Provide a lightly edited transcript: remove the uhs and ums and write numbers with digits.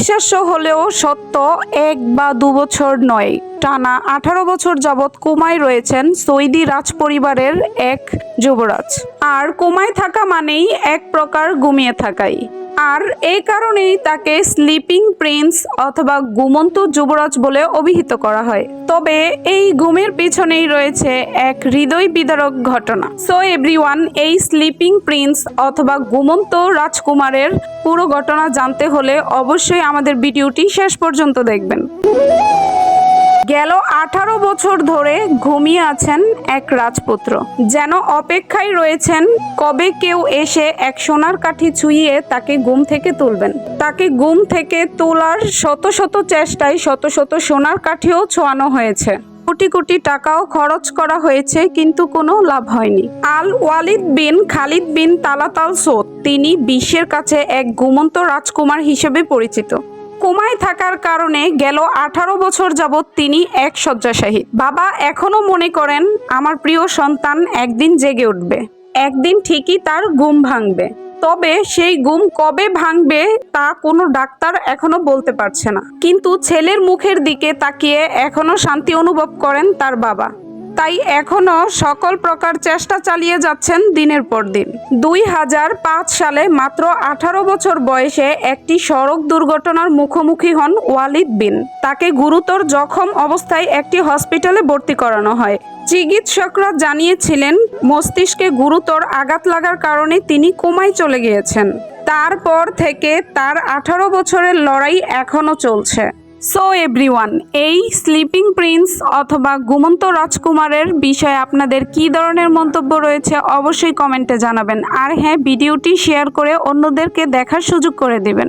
অবিশ্বাস্য হলেও সত্য, 1 বা 2 বছর নয়, টানা 18 বছর যাবৎ কোমায় রয়েছেন সৌদি রাজপরিবারের এক যুবরাজ। আর কোমায় থাকা মানেই এক প্রকার ঘুমিয়ে থাকাই। আর এই কারণেই তাকে স্লিপিং প্রিন্স অথবা ঘুমন্ত যুবরাজ বলে অভিহিত করা হয়। তবে এই ঘুমের পিছনেই রয়েছে এক হৃদয় বিদারক ঘটনা। সো এভরিওয়ান, এই স্লিপিং প্রিন্স অথবা ঘুমন্ত রাজকুমারের পুরো ঘটনা জানতে হলে অবশ্যই আমাদের ভিডিওটি শেষ পর্যন্ত দেখবেন। গেল 18 বছর ধরে ঘুমিয়ে আছেন এক রাজপুত্র, যেন অপেক্ষায় রয়েছেন কবে কেউ এসে এক সোনার কাঠি ছুঁয়ে তাকে ঘুম থেকে তুলবেন। তাকে ঘুম থেকে তোলার শত শত চেষ্টায় শত শত সোনার কাঠিও ছোঁয়ানো হয়েছে, কোটি কোটি টাকাও খরচ করা হয়েছে, কিন্তু কোনো লাভ হয়নি। আল ওয়ালিদ বিন খালিদ বিন তালাত আল সৌদ, তিনি বিশ্বের কাছে এক ঘুমন্ত রাজকুমার হিসেবে পরিচিত। কোমায় থাকার কারণে গেল 18 বছর যাবৎ তিনি এক শয্যাশায়ী। বাবা এখনো মনে করেন আমার প্রিয় সন্তান একদিন জেগে উঠবে, একদিন ঠিকই তার ঘুম ভাঙবে। তবে সেই ঘুম কবে ভাঙবে তা কোনো ডাক্তার এখনো বলতে পারছে না। কিন্তু ছেলের মুখের দিকে তাকিয়ে এখনো শান্তি অনুভব করেন তার বাবা। তাই এখনো সকল প্রকার চেষ্টা চালিয়ে যাচ্ছেন দিনের পর দিন। 2005 সালে মাত্র 18 বছর বয়সে একটি সড়ক দুর্ঘটনার মুখোমুখি হন ওয়ালিদ বিন। তাকে গুরুতর জখম অবস্থায় একটি হসপিটালে ভর্তি করানো হয়। চিকিৎসকরা জানিয়েছিলেন মস্তিষ্কে গুরুতর আঘাত লাগার কারণে তিনি কোমায় চলে গিয়েছেন। তারপর থেকে তার 18 বছরের লড়াই এখনো চলছে। সো এভরিওয়ান, এই স্লিপিং প্রিন্স অথবা ঘুমন্ত রাজকুমারের বিষয়ে আপনাদের কী ধরনের মন্তব্য রয়েছে অবশ্যই কমেন্টে জানাবেন। আর হ্যাঁ, ভিডিওটি শেয়ার করে অন্যদেরকে দেখার সুযোগ করে দেবেন।